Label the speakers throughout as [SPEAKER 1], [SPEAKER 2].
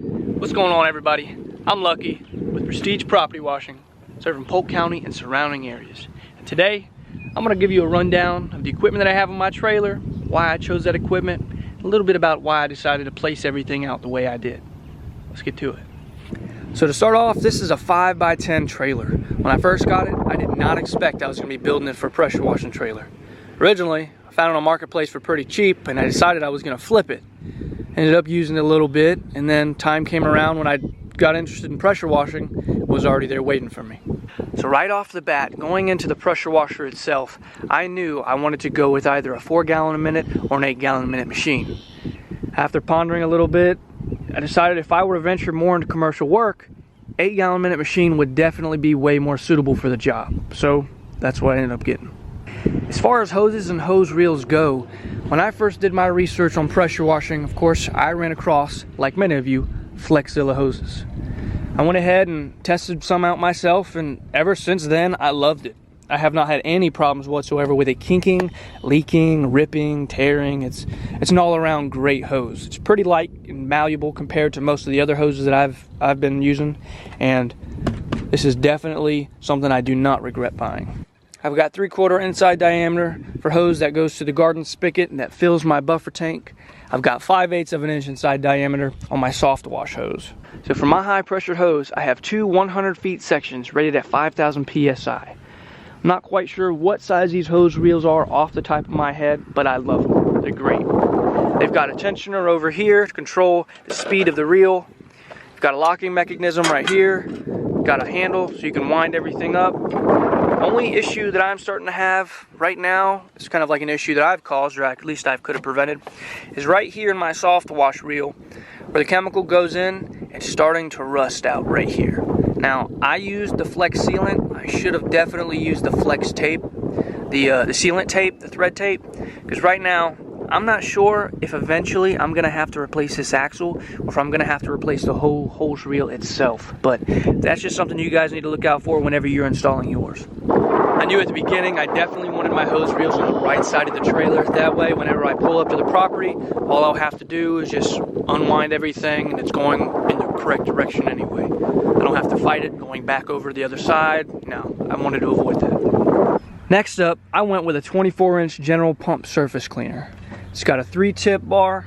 [SPEAKER 1] What's going on, everybody? I'm Lucky with Prestige Property Washing, serving Polk County and surrounding areas. And today, I'm gonna give you a rundown of the equipment that I have on my trailer, why I chose that equipment, a little bit about why I decided to place everything out the way I did. Let's get to it. So to start off, this is a 5x10 trailer. When I first got it, I did not expect I was gonna be building it for a pressure washing trailer. Originally, I found it on Marketplace for pretty cheap, and I decided I was gonna flip it. Ended up using it a little bit, and then time came around when I got interested in pressure washing, it was already there waiting for me. So right off the bat, going into the pressure washer itself, I knew I wanted to go with either a 4 gallon a minute or an 8 gallon a minute machine. After pondering a little bit, I decided if I were to venture more into commercial work, 8 gallon a minute machine would definitely be way more suitable for the job. So that's what I ended up getting. As far as hoses and hose reels go, when I first did my research on pressure washing, of course, I ran across, like many of you, Flexzilla hoses. I went ahead and tested some out myself, and ever since then, I loved it. I have not had any problems whatsoever with it kinking, leaking, ripping, tearing. It's an all-around great hose. It's pretty light and malleable compared to most of the other hoses that I've been using, and this is definitely something I do not regret buying. I've got 3/4 inside diameter for hose that goes to the garden spigot and that fills my buffer tank. I've got 5/8 of an inch inside diameter on my Softwash hose. So for my high pressure hose, I have two 100 feet sections rated at 5,000 PSI. I'm not quite sure what size these hose reels are off the top of my head, but I love them. They're great. They've got a tensioner over here to control the speed of the reel. You've got a locking mechanism right here. Got a handle so you can wind everything up. Only issue that I'm starting to have right now, it's kind of like an issue that I've caused, or at least I could have prevented, is right here in my Softwash reel, where the chemical goes in, it's starting to rust out right here. Now, I used the Flex sealant. I should have definitely used the Flex tape, the sealant tape, the thread tape, because right now, I'm not sure if eventually I'm going to have to replace this axle or if I'm going to have to replace the whole hose reel itself. But that's just something you guys need to look out for whenever you're installing yours. I knew at the beginning I definitely wanted my hose reels on the right side of the trailer. That way, whenever I pull up to the property, all I'll have to do is just unwind everything and it's going in the correct direction anyway. I don't have to fight it going back over the other side. No, I wanted to avoid that. Next up, I went with a 24-inch General Pump surface cleaner. It's got a 3-tip bar.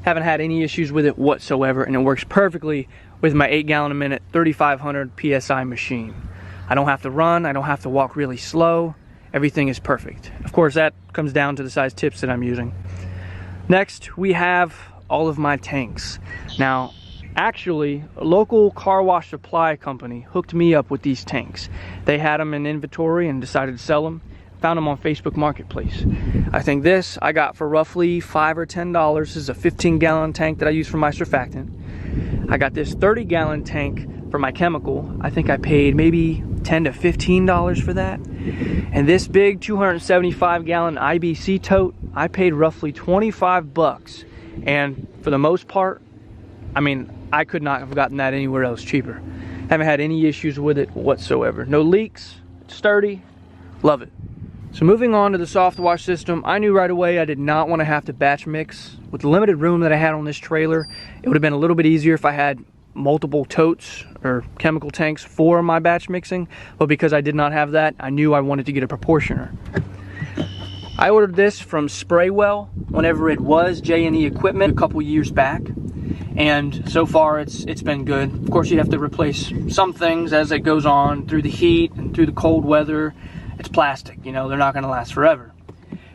[SPEAKER 1] Haven't had any issues with it whatsoever, and it works perfectly with my 8 gallon a minute 3500 PSI machine. I don't have to run, I don't have to walk really slow. Everything is perfect. Of course, that comes down to the size tips that I'm using. Next, we have all of my tanks. Now, actually, a local car wash supply company hooked me up with these tanks. They had them in inventory and decided to sell them. Found them on Facebook Marketplace. I think this I got for roughly $5 or $10. This is a 15 gallon tank that I use for my surfactant. I got this 30 gallon tank for my chemical. I think I paid maybe $10 to $15 for that. And this big 275 gallon IBC tote, I paid roughly 25 bucks. And for the most part, I mean, I could not have gotten that anywhere else cheaper. Haven't had any issues with it whatsoever. No leaks, it's sturdy, love it. So moving on to the Softwash system, I knew right away I did not want to have to batch mix. With the limited room that I had on this trailer, it would have been a little bit easier if I had multiple totes or chemical tanks for my batch mixing, but because I did not have that, I knew I wanted to get a proportioner. I ordered this from Spraywell whenever it was J&E Equipment a couple years back, and so far it's been good. Of course, you have to replace some things as it goes on through the heat and through the cold weather. It's plastic, you know, they're not going to last forever.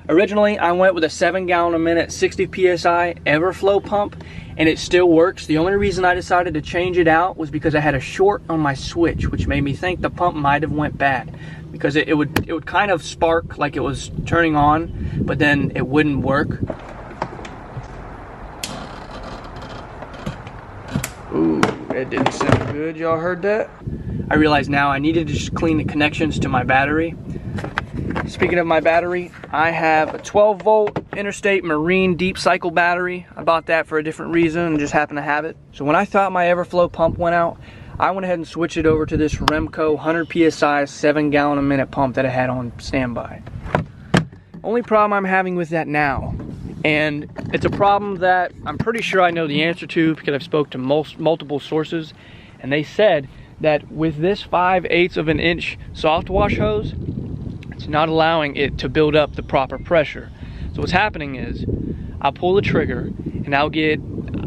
[SPEAKER 1] Originally, I went with a 7 gallon a minute 60 PSI Everflow pump, and it still works. The only reason I decided to change it out was because I had a short on my switch, which made me think the pump might have went bad, because it would kind of spark like it was turning on, but then it wouldn't work. Ooh, that didn't sound good. Y'all heard that? I realize now I needed to just clean the connections to my battery. Speaking of my battery, I have a 12 volt Interstate Marine deep cycle battery. I bought that for a different reason and just happened to have it. So when I thought my Everflow pump went out, I went ahead and switched it over to this Remco 100 PSI 7 gallon a minute pump that I had on standby. Only problem I'm having with that now And it's a problem that I'm pretty sure I know the answer to because I've spoke to multiple sources, and they said that with this 5/8 of an inch Softwash hose, it's not allowing it to build up the proper pressure. So what's happening is I'll pull the trigger and I'll get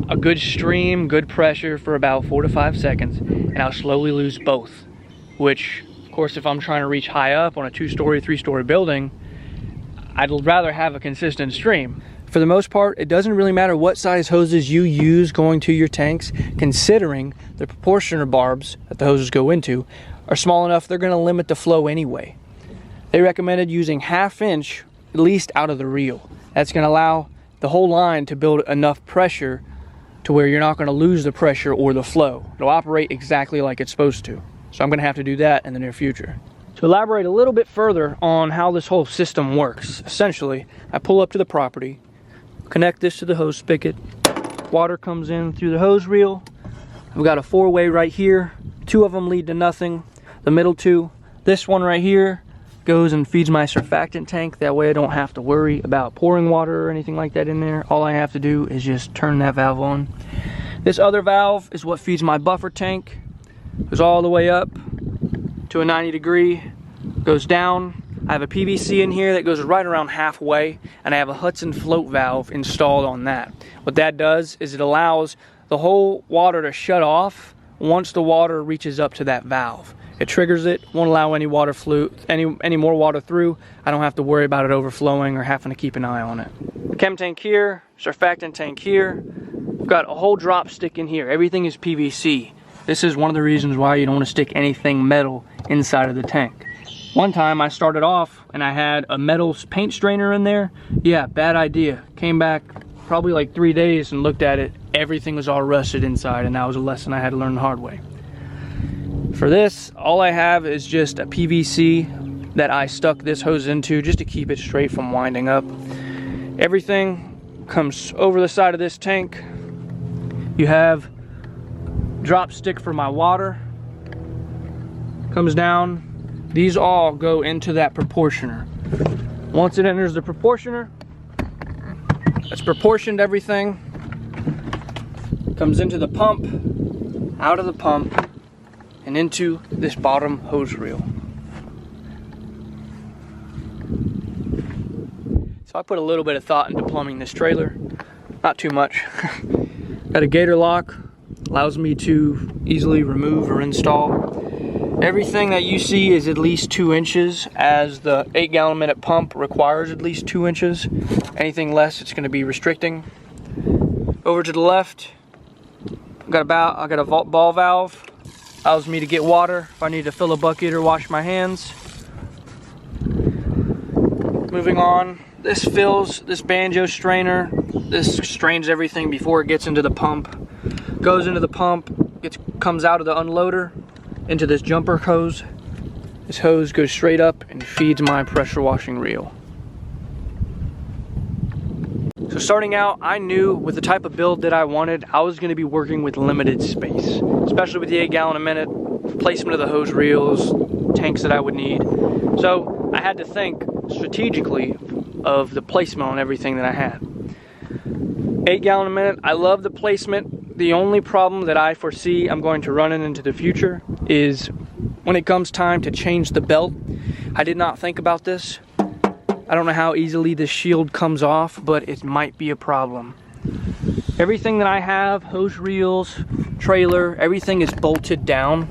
[SPEAKER 1] a good stream, good pressure for about 4 to 5 seconds, and I'll slowly lose both, which of course if I'm trying to reach high up on a 2-story, 3-story building, I'd rather have a consistent stream. For the most part, it doesn't really matter what size hoses you use going to your tanks, considering the proportioner barbs that the hoses go into are small enough they're going to limit the flow anyway. They recommended using 1/2 inch at least out of the reel. That's going to allow the whole line to build enough pressure to where you're not going to lose the pressure or the flow. It'll operate exactly like it's supposed to. So I'm going to have to do that in the near future. To elaborate a little bit further on how this whole system works, essentially, I pull up to the property, connect this to the hose spigot, water comes in through the hose reel. I've got a 4-way right here, 2 of them lead to nothing, the middle 2. This one right here goes and feeds my surfactant tank, that way I don't have to worry about pouring water or anything like that in there. All I have to do is just turn that valve on. This other valve is what feeds my buffer tank, goes all the way up to a 90 degree, goes down. I have a PVC in here that goes right around halfway, and I have a Hudson float valve installed on that. What that does is it allows the whole water to shut off once the water reaches up to that valve. It triggers it, won't allow any water any more water through. I don't have to worry about it overflowing or having to keep an eye on it. Chem tank here, surfactant tank here. I've got a whole drop stick in here. Everything is PVC. This is one of the reasons why you don't want to stick anything metal inside of the tank. One time I started off and I had a metal paint strainer in there. Yeah, bad idea. Came back probably like 3 days and looked at it. Everything was all rusted inside, and that was a lesson I had to learn the hard way. For this, all I have is just a PVC that I stuck this hose into just to keep it straight from winding up. Everything comes over the side of this tank. You have drop stick for my water, comes down. These all go into that proportioner. Once it enters the proportioner, it's proportioned everything, comes into the pump, out of the pump, and into this bottom hose reel. So I put a little bit of thought into plumbing this trailer, not too much. Got a gator lock, allows me to easily remove or install. Everything that you see is at least 2 inches, as the 8-gallon-a-minute pump requires at least 2 inches. Anything less, it's going to be restricting. Over to the left, I got a ball valve. Allows me to get water if I need to fill a bucket or wash my hands. Moving on, this fills this banjo strainer. This strains everything before it gets into the pump. Goes into the pump, comes out of the unloader into this jumper hose. This hose goes straight up and feeds my pressure washing reel. So starting out, I knew with the type of build that I wanted, I was going to be working with limited space, especially with the 8-gallon-a-minute, placement of the hose reels, tanks that I would need. So I had to think strategically of the placement on everything that I had. 8-gallon-a-minute, I love the placement. The only problem that I foresee I'm going to run into the future is when it comes time to change the belt. I did not think about this. I don't know how easily this shield comes off, but it might be a problem. Everything that I have, hose reels, trailer, everything is bolted down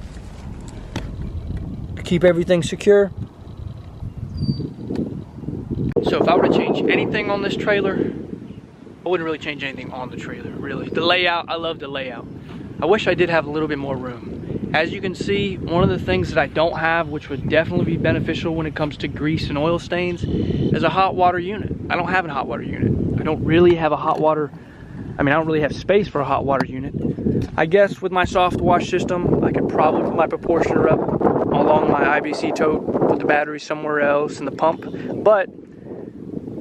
[SPEAKER 1] to keep everything secure. So if I were to change anything on this trailer, I wouldn't really change anything on the trailer, really. The layout, I love the layout. I wish I did have a little bit more room. As you can see, one of the things that I don't have, which would definitely be beneficial when it comes to grease and oil stains, is a hot water unit. I don't have a hot water unit. I don't really have a hot water, I don't really have space for a hot water unit. I guess with my Softwash system, I could probably put my proportioner up along my IBC tote, put the battery somewhere else in the pump. But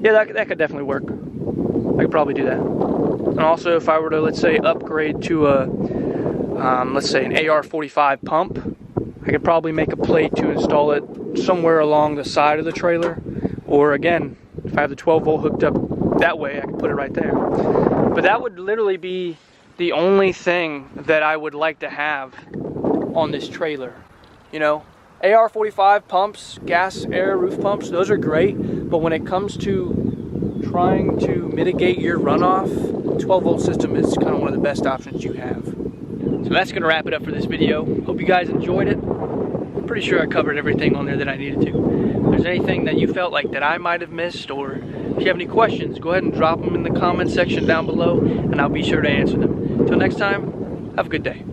[SPEAKER 1] yeah, that could definitely work. I could probably do that. And also, if I were to, let's say, upgrade to a, let's say an AR-45 pump, I could probably make a plate to install it somewhere along the side of the trailer. Or again, if I have the 12 volt hooked up that way, I can put it right there. But that would literally be the only thing that I would like to have on this trailer. You know, AR-45 pumps, gas air roof pumps, those are great, but when it comes to trying to mitigate your runoff, 12-volt system is kind of one of the best options you have. So that's gonna wrap it up for this video. Hope you guys enjoyed it. I'm pretty sure I covered everything on there that I needed to. If there's anything that you felt like that I might have missed, or if you have any questions, go ahead and drop them in the comment section down below, and I'll be sure to answer them. Until next time, have a good day.